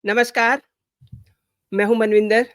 नमस्कार, मैं हूँ मनविंदर।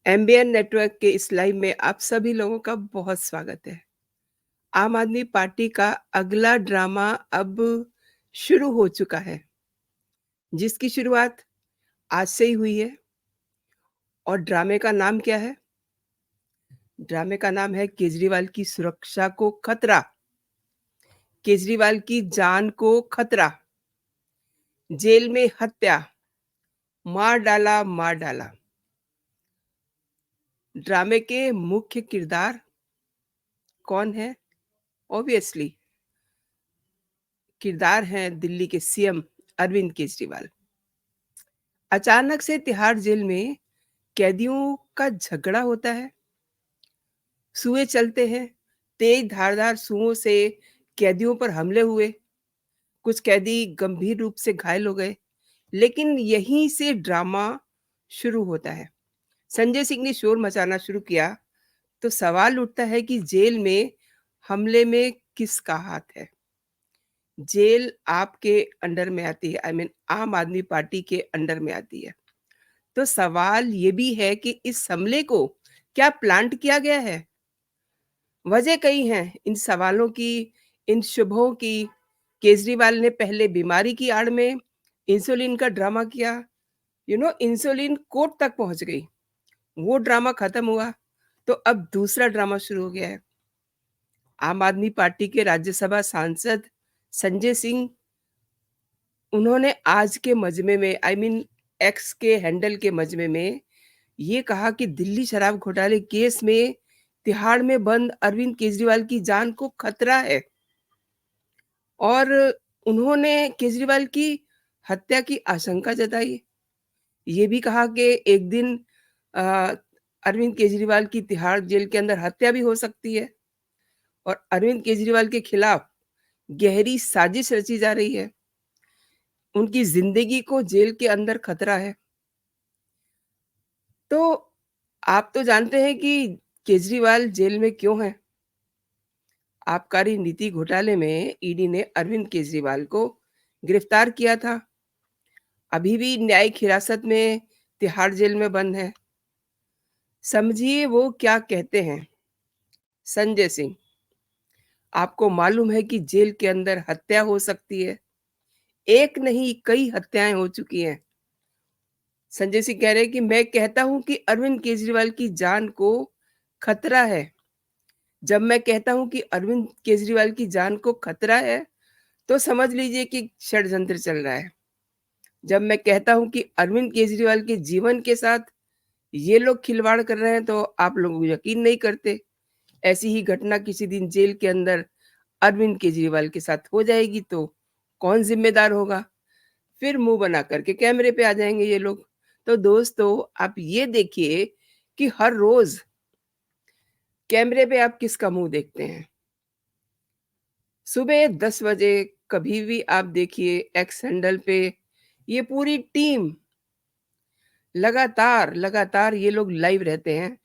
एमबीएन नेटवर्क के इस लाइव में आप सभी लोगों का बहुत स्वागत है। आम आदमी पार्टी का अगला ड्रामा अब शुरू हो चुका है, जिसकी शुरुआत आज से ही हुई है और ड्रामे का नाम क्या है? ड्रामे का नाम है केजरीवाल की सुरक्षा को खतरा, केजरीवाल की जान को खतरा, जेल में हत्या, मार डाला, मार डाला। ड्रामे के मुख्य किरदार कौन है? ऑब्वियसली किरदार हैं दिल्ली के सीएम अरविंद केजरीवाल। अचानक से तिहाड़ जेल में कैदियों का झगड़ा होता है, सुए चलते हैं, तेज धारदार सुओं से कैदियों पर हमले हुए, कुछ कैदी गंभीर रूप से घायल हो गए, लेकिन यहीं से ड्रामा शुरू होता है। संजय सिंह ने शोर मचाना शुरू किया, तो सवाल उठता है कि जेल में हमले में किसका हाथ है? जेल आपके अंडर में आती है, आई मीन आम आदमी पार्टी के अंडर में आती है। तो सवाल ये भी है कि इस हमले को क्या प्लांट किया गया है? वजह कई हैं इन सवालों की, इन शुबहों की। केजरीवाल ने पहले बीमारी की आड़ में इंसुलिन का ड्रामा किया। इंसुलिन कोर्ट तक पहुंच गई। वो ड्रामा खत्म हुआ, तो अब दूसरा ड्रामा शुरू हो गया है। आम आदमी पार्टी के राज्यसभा सांसद संजय सिंह, उन्होंने आज के मजमे में, आई मीन एक्स के हैंडल के मजमे में ये कहा कि दिल्ली शराब घोटाले केस में तिहाड़ में बंद अरविंद केजरीवाल की जान को खतरा है और उन्होंने केजरीवाल की हत्या की आशंका जताई। ये भी कहा कि एक दिन अ, अरविंद केजरीवाल की तिहाड़ जेल के अंदर हत्या भी हो सकती है और अरविंद केजरीवाल के खिलाफ गहरी साजिश रची जा रही है। उनकी जिंदगी को जेल के अंदर खतरा है। तो आप तो जानते हैं कि केजरीवाल जेल में क्यों है? आबकारी नीति घोटाले में ईडी ने अरविंद केजरीवाल को गिरफ्तार किया था। अभी भी न्यायिक हिरासत में तिहाड़ जेल में बंद है। समझिए वो क्या कहते हैं। संजय सिंह, आपको मालूम है कि जेल के अंदर हत्या हो सकती है। एक नहीं कई हत्याएं हो चुकी हैं। संजय सिंह कह रहे हैं कि मैं कहता हूं कि अरविंद केजरीवाल की जान को खतरा है। जब मैं कहता हूं कि अरविंद केजरीवाल की जान को खतरा है, तो समझ लीजिए कि षड्यंत्र चल रहा है। जब मैं कहता हूं कि अरविंद केजरीवाल के जीवन के साथ ये लोग खिलवाड़ कर रहे हैं, तो आप लोग यकीन नहीं करते। ऐसी ही घटना किसी दिन जेल के अंदर अरविंद केजरीवाल के साथ हो जाएगी, तो कौन जिम्मेदार होगा? फिर मुंह बना करके कैमरे पे आ जाएंगे ये लोग। तो दोस्तों, आप ये देखिए कि हर रोज कैमरे पे आप किसका मुंह देखते हैं? सुबह 10 बजे कभी भी आप देखिए एक्स हैंडल पे ये पूरी टीम लगातार लगातार ये लोग लाइव रहते हैं।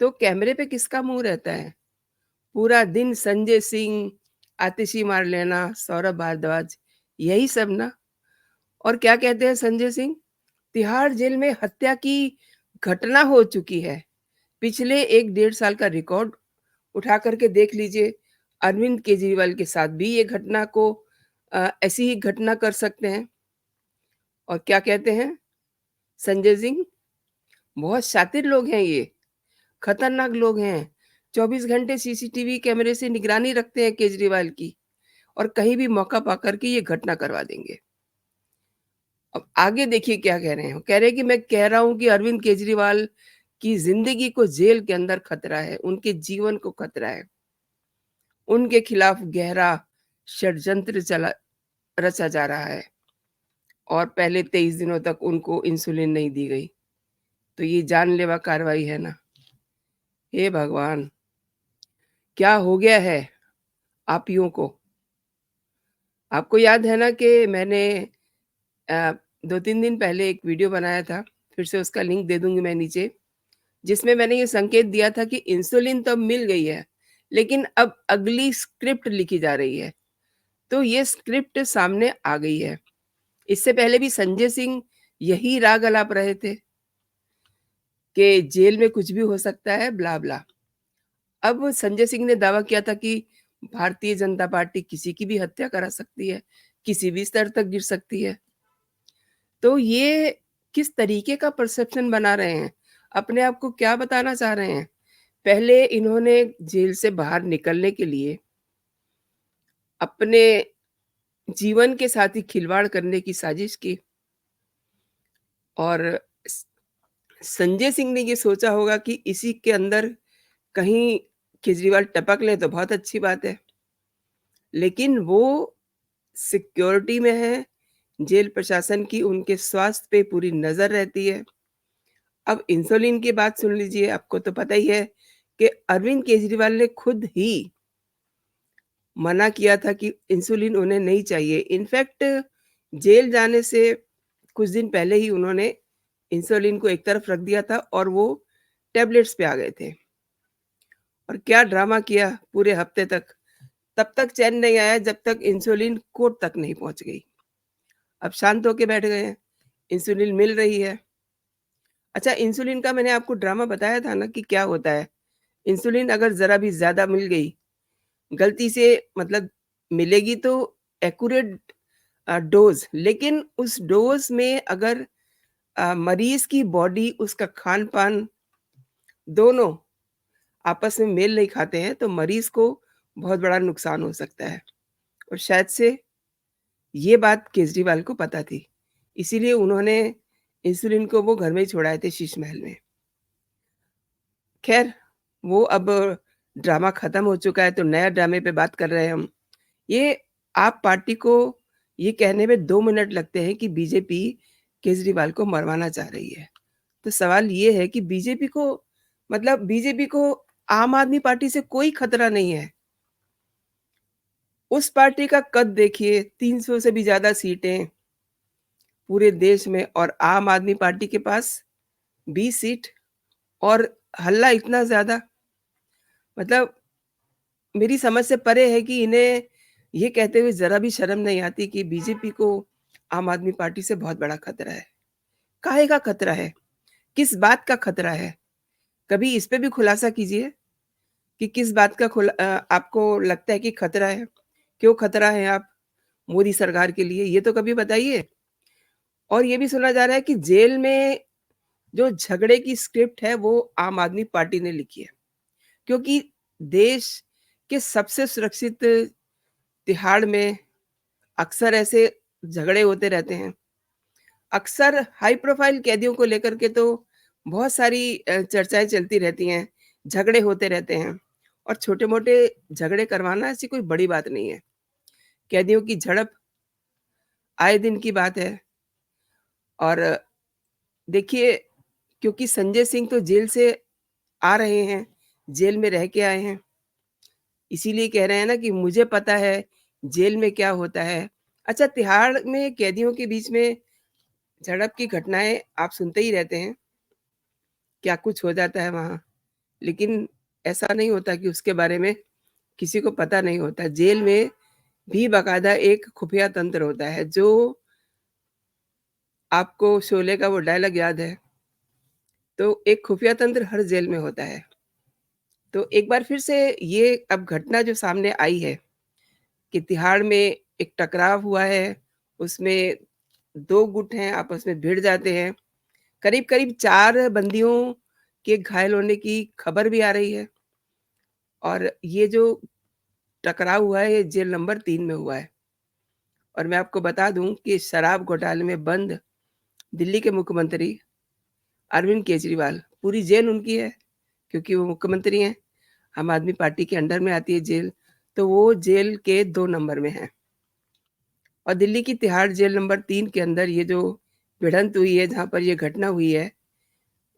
तो कैमरे पे किसका मुंह रहता है? पूरा दिन संजय सिंह, आतिशी मार लेना, सौरभ भारद्वाज, यही सब ना। और क्या कहते हैं संजय सिंह? तिहाड़ जेल में हत्या की घटना हो चुकी है। पिछले 1 डेढ़ साल का रिकॉर्ड उठा करके देख लीजिए। अरविंद केजरीवाल के साथ भी ये घटना को ऐसी ही घटना कर सकते हैं। और क्या कहते हैं संजय सिंह? बहुत शातिर लोग हैं ये, खतरनाक लोग हैं। 24 घंटे सीसीटीवी कैमरे से निगरानी रखते हैं केजरीवाल की और कहीं भी मौका पाकर के ये घटना करवा देंगे। अब आगे देखिए क्या कह रहे हैं। कह रहे हैं कि मैं कह रहा हूं कि अरविंद केजरीवाल की जिंदगी को जेल के अंदर खतरा है, उनके जीवन को खतरा है। उनके खिलाफ गहरा षड्यंत्र चला रचा जा रहा है और पहले 23 दिनों तक उनको इंसुलिन नहीं दी गई। तो ये जानलेवा कार्रवाई है ना। हे भगवान! क्या हो गया है आपियों को? आपको याद है ना कि मैंने अ, 2-3 दिन पहले एक वीडियो बनाया था, फिर से उसका लिंक दे दूँगी मैं नीचे, जिसमें मैंने ये संकेत दिया था कि इंसुलिन तो अब मिल गई है, लेकिन अब अगली स्क्रिप्ट लिखी जा रही है। तो ये स्क्रिप्ट सामने आ गई है। इससे पहले भी संजय सिंह यही राग अलाप रहे थे कि जेल में कुछ भी हो सकता है, ब्ला-ब्ला। अब संजय सिंह ने दावा किया था कि भारतीय जनता पार्टी किसी की भी हत्या करा सकती है, किसी भी स्तर तक गिर सकती है। तो ये किस तरीके का परसेप्शन बना रहे हैं? अपने आप को क्या बताना चाह रहे हैं? पहले इन्होंने जेल से बाहर निकलने के लिए अपने जीवन के साथ ही खिलवाड़ करने की साजिश की और स संजय सिंह ने ये सोचा होगा कि इसी के अंदर कहीं केजरीवाल टपक ले तो बहुत अच्छी बात है। लेकिन वो सिक्योरिटी में है, जेल प्रशासन की उनके स्वास्थ्य पे पूरी नज़र रहती है। अब इंसुलिन की बात सुन लीजिए, आपको तो पता ही है कि अरविंद केजरीवाल ने खुद ही मना किया था कि इंसुलिन उन्हें नहीं चाहिए। इनफैक्ट जेल जाने से कुछ दिन पहले ही उन्होंने इंसुलिन को एक तरफ रख दिया था और वो टैबलेट्स पे आ गए थे। और क्या ड्रामा किया पूरे हफ्ते तक। तब तक चैन नहीं आया जब तक इंसुलिन कोर्ट तक नहीं पहुँच गई। अब शांत होके बैठ गए हैं, इंसुलिन मिल रही है। अच्छा, इंसुलिन का मैंने आपको ड्रामा बताया था ना कि क्या होता है। इंसुलिन अगर ज़रा भी ज़्यादा मिल गई, गलती से मतलब मिलेगी तो एक्यूरेट डोज़, लेकिन उस डोज़ में अगर मरीज़ की बॉडी, उसका खान-पान दोनों आपस में मेल नहीं खाते हैं, तो मरीज़ को बहुत बड़ा नुकसान हो सकता है। और शायद से ये बात केजरीवाल को पता थी। इसीलिए उन्होंने इंसुलिन को वो घर में ही छुड़ाए थे शीश महल में। ख़ैर, वो अब ड्रामा ख़त्म हो चुका है तो नया ड्रामे पे बात कर रहे हैं हम। ये आप पार्टी को ये कहने में 2 मिनट लगते हैं कि बीजेपी केजरीवाल को मरवाना चाह रही है। तो सवाल ये है कि बीजेपी को आम आदमी पार्टी से कोई खतरा नहीं है। उस पार्टी का कद देखिए, 300 से भी ज़्यादा सीटें पूरे देश में और आम आदमी पार्टी के पास 20 सीट और हल्ला इतना ज़्यादा। मतलब मेरी समझ से परे है कि इन्हें ये कहते हुए ज़रा भी शर्म नहीं आती कि बीजेपी को आम आदमी पार्टी से बहुत बड़ा खतरा है। काहे का खतरा है? किस बात का खतरा है? कभी इस पे भी खुलासा कीजिए कि किस बात का आपको लगता है कि खतरा है? क्यों खतरा है आप मोदी सरकार के लिए? ये तो कभी बताइए। और ये भी सुना जा रहा है कि जेल में जो झगड़े की स्क्रिप्ट है वो आम आदमी पार्टी ने लिखी है। क्योंकि देश के सबसे सुरक्षित तिहाड़ में अक्सर ऐसे झगड़े होते रहते हैं। अक्सर हाई प्रोफाइल कैदियों को लेकर के तो बहुत सारी चर्चाएँ चलती रहती हैं, झगड़े होते रहते हैं और छोटे-मोटे झगड़े करवाना ऐसी कोई बड़ी बात नहीं है। कैदियों की झड़प आए दिन की बात है और देखिए, क्योंकि संजय सिंह तो जेल से आ रहे हैं, जेल में रह के आए हैं, इसीलिए कह रहे हैं ना कि मुझे पता है जेल में क्या होता है। अच्छा, तिहाड़ में कैदियों के बीच में झड़प की घटनाएँ आप सुनते ही रहते हैं, क्या कुछ हो जाता है वहाँ। लेकिन ऐसा नहीं होता कि उसके बारे में किसी को पता नहीं होता। जेल में भी बाकायदा एक खुफिया तंत्र होता है, जो आपको शोले का वो डायलॉग याद है, तो एक खुफिया तंत्र हर जेल में होता है। तो एक बार फिर से ये अब घटना जो सामने आई है कि तिहाड़ में एक टकराव हुआ है, उसमें 2 गुट हैं, आपस में भिड़ जाते हैं। करीब-करीब 4 बंदियों के घायल होने की खबर भी आ रही है और ये जो टकराव हुआ है, ये जेल नंबर 3 में हुआ है। और मैं आपको बता दूँ कि शराब घोटाले में बंद दिल्ली के मुख्यमंत्री अरविंद केजरीवाल, पूरी जेल उनकी है, क्योंकि वो मुख्यमंत्री हैं। आम आदमी पार्टी के अंडर में आती है जेल, तो वो जेल के 2 नंबर में हैं। और दिल्ली की तिहाड़ जेल नंबर 3 के अंदर ये जो भिड़ंत हुई है, जहाँ पर ये घटना हुई है,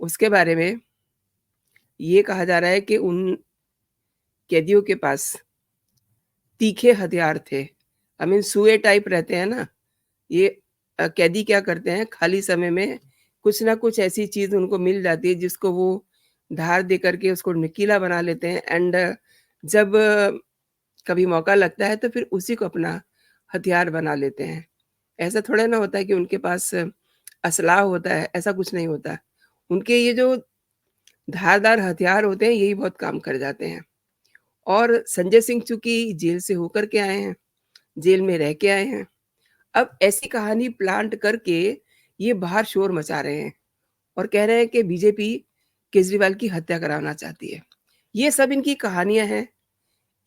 उसके बारे में ये कहा जा रहा है कि उन कैदियों के पास तीखे हथियार थे। आई मीन सुए टाइप रहते हैं ना, ये कैदी क्या करते हैं खाली समय में कुछ ना कुछ ऐसी चीज़ उनको मिल जाती है जिसको वो धार दे करके उसको नुकीला बना लेते हैं एंड जब कभी मौका लगता है तो फिर उसी को अपना हथियार बना लेते हैं। ऐसा थोड़ा ना होता है कि उनके पास असलाह होता है, ऐसा कुछ नहीं होता। उनके ये जो धारदार हथियार होते हैं, यही बहुत काम कर जाते हैं। और संजय सिंह चूँकि जेल से होकर के आए हैं, जेल में रह के आए हैं, अब ऐसी कहानी प्लांट करके ये बाहर शोर मचा रहे हैं और कह रहे हैं कि बीजेपी केजरीवाल की हत्या कराना चाहती है। ये सब इनकी कहानियाँ हैं,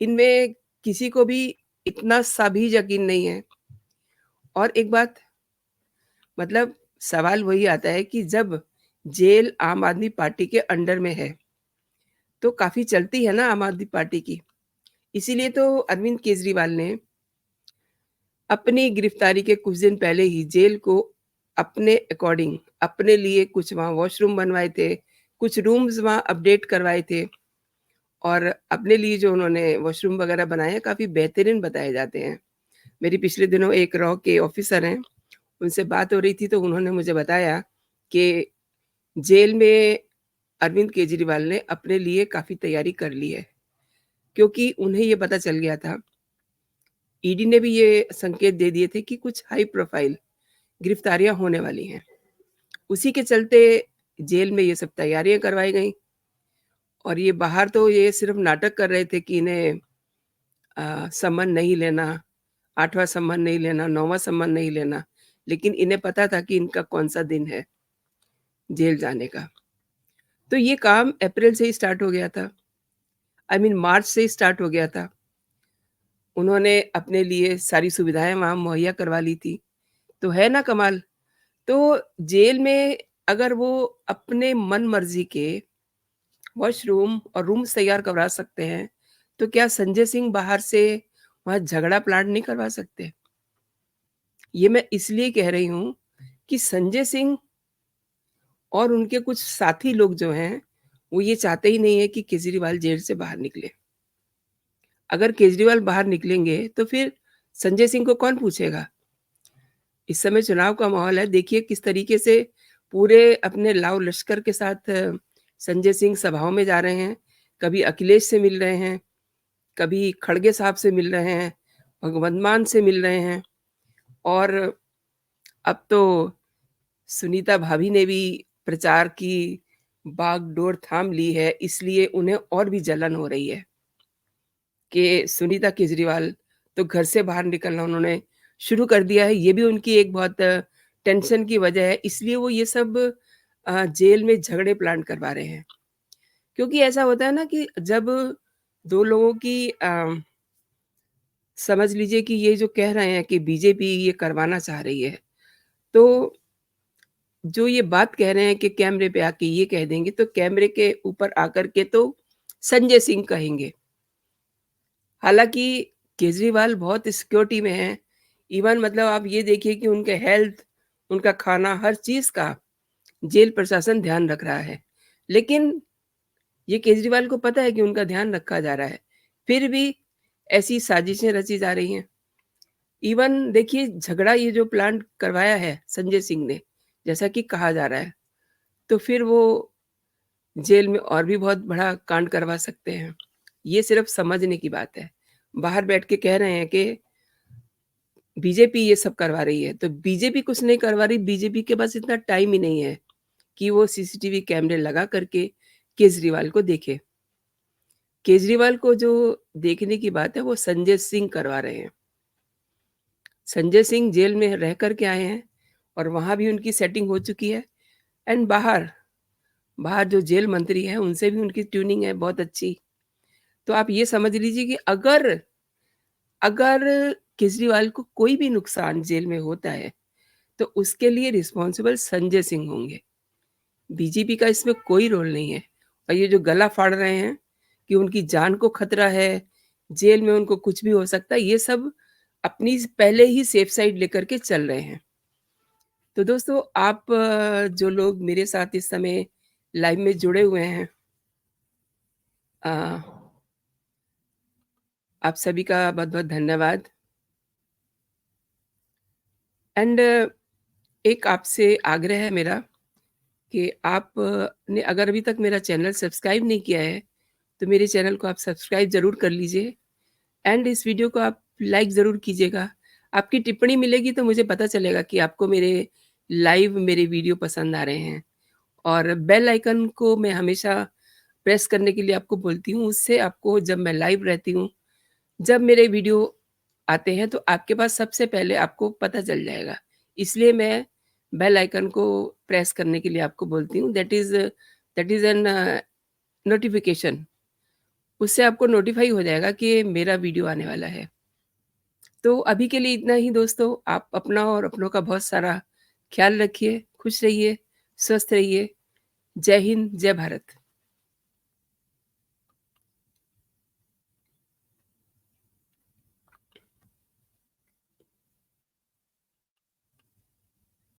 इनमें किसी को भी इतना सा भी यकीन नहीं है। और एक बात, मतलब सवाल वही आता है कि जब जेल आम आदमी पार्टी के अंडर में है, तो काफ़ी चलती है ना आम आदमी पार्टी की। इसीलिए तो अरविंद केजरीवाल ने अपनी गिरफ्तारी के कुछ दिन पहले ही जेल को अपने अकॉर्डिंग, अपने लिए कुछ वहाँ वॉशरूम बनवाए थे, कुछ रूम्स वहाँ अपडेट करवाए थे और अपने लिए जो उन्होंने वॉशरूम वगैरह बनाए हैं, काफ़ी बेहतरीन बताए जाते हैं। मेरी पिछले दिनों एक रॉ के ऑफ़िसर हैं, उनसे बात हो रही थी तो उन्होंने मुझे बताया कि जेल में अरविंद केजरीवाल ने अपने लिए काफ़ी तैयारी कर ली है, क्योंकि उन्हें ये पता चल गया था, ईडी ने भी ये संकेत दे दिए थे कि कुछ हाई प्रोफ़ाइल गिरफ्तारियाँ होने वाली हैं। उसी के चलते जेल में ये सब तैयारियाँ करवाई गईं और ये बाहर तो ये सिर्फ़ नाटक कर रहे थे कि इन्हें सम्मन नहीं लेना, 8वाँ सम्मन नहीं लेना, 9वाँ सम्मन नहीं लेना, लेकिन इन्हें पता था कि इनका कौन-सा दिन है जेल जाने का। तो ये काम अप्रैल से ही स्टार्ट हो गया था। आई मीन मार्च से ही स्टार्ट हो गया था। उन्होंने अपने लिए सारी सुविधाएँ वहाँ मुहैया करवा ली थी। तो है ना कमाल? तो जेल में अगर वो अपने मन-मर्ज़ी के वॉशरूम और रूम्स तैयार करवा सकते हैं, तो क्या संजय सिंह बाहर से वहाँ झगड़ा प्लांट नहीं करवा सकते? ये मैं इसलिए कह रही हूँ कि संजय सिंह और उनके कुछ साथी लोग जो हैं, वो ये चाहते ही नहीं है कि केजरीवाल जेल से बाहर निकले। अगर केजरीवाल बाहर निकलेंगे, तो फिर संजय सिंह को कौन पूछेगा? इस समय चुनाव का माहौल है, देखिए किस तरीके से पूरे अपने लाव लश्कर के साथ संजय सिंह सभाओं में जा रहे हैं। कभी अखिलेश से मिल रहे हैं, कभी खड़गे साहब से मिल रहे हैं, भगवंत मान से मिल रहे हैं और अब तो सुनीता भाभी ने भी प्रचार की बागडोर थाम ली है, इसलिए उन्हें और भी जलन हो रही है कि सुनीता केजरीवाल तो घर से बाहर निकलना उन्होंने शुरू कर दिया है। ये भी उनकी एक बहुत टेंशन की वजह है, इसलिए वो ये सब जेल में झगड़े प्लांट करवा रहे हैं। क्योंकि ऐसा होता है ना कि जब 2 लोगों की समझ लीजिए कि ये जो कह रहे हैं कि बीजेपी ये करवाना चाह रही है, तो जो ये बात कह रहे हैं कि कैमरे पे आके ये कह देंगे, तो कैमरे के ऊपर आकर के तो संजय सिंह कहेंगे। हालाँकि केजरीवाल बहुत सिक्योरिटी में हैं, इवन मतलब आप ये देखिए कि उनके हेल्थ, उनका खाना, हर चीज़ का जेल प्रशासन ध्यान रख रहा है। लेकिन ये केजरीवाल को पता है कि उनका ध्यान रखा जा रहा है, फिर भी ऐसी साजिशें रची जा रही हैं। इवन देखिए झगड़ा ये जो प्लांट करवाया है संजय सिंह ने, जैसा कि कहा जा रहा है, तो फिर वो जेल में और भी बहुत बड़ा कांड करवा सकते हैं। ये सिर्फ़ समझने की बात है। बाहर बैठ के कह रहे हैं कि बीजेपी ये सब करवा रही है, तो बीजेपी कुछ नहीं करवा रही, बीजेपी के पास इतना टाइम ही नहीं है कि वो सीसीटीवी कैमरे लगा करके केजरीवाल को देखे। केजरीवाल को जो देखने की बात है, वो संजय सिंह करवा रहे हैं। संजय सिंह जेल में रह कर के आए हैं और वहाँ भी उनकी सेटिंग हो चुकी है एंड बाहर बाहर जो जेल मंत्री हैं, उनसे भी उनकी ट्यूनिंग है बहुत अच्छी। तो आप ये समझ लीजिए कि अगर अगर केजरीवाल को कोई भी नुकसान जेल में होता है, तो उसके लिए रिस्पॉन्सिबल संजय सिंह होंगे। बीजेपी का इसमें कोई रोल नहीं है और ये जो गला फाड़ रहे हैं कि उनकी जान को खतरा है, जेल में उनको कुछ भी हो सकता है, ये सब अपनी पहले ही सेफ साइड लेकर के चल रहे हैं। तो दोस्तों आप जो लोग मेरे साथ इस समय लाइव में जुड़े हुए हैं, अ, आप सभी का बहुत-बहुत धन्यवाद एंड एक आपसे आग्रह है मेरा कि आप ने अगर अभी तक मेरा चैनल सब्सक्राइब नहीं किया है, तो मेरे चैनल को आप सब्सक्राइब ज़रूर कर लीजिए एंड इस वीडियो को आप लाइक ज़रूर कीजिएगा। आपकी टिप्पणी मिलेगी तो मुझे पता चलेगा कि आपको मेरे लाइव मेरे वीडियो पसंद आ रहे हैं। और बेल आइकन को मैं हमेशा प्रेस करने के लिए आपको बोलती हूँ, उससे आपको जब मैं लाइव रहती हूँ, जब मेरे वीडियो आते हैं तो आपके पास सबसे पहले आपको पता चल जाएगा। इसलिए मैं बेल आइकन को प्रेस करने के लिए आपको बोलती हूँ, दैट इज़ एन नोटिफ़िकेशन। उससे आपको नोटिफ़ाई हो जाएगा कि मेरा वीडियो आने वाला है। तो अभी के लिए इतना ही दोस्तों, आप अपना और अपनों का बहुत सारा ख़्याल रखिए, खुश रहिए, स्वस्थ रहिए। जय हिंद, जय भारत।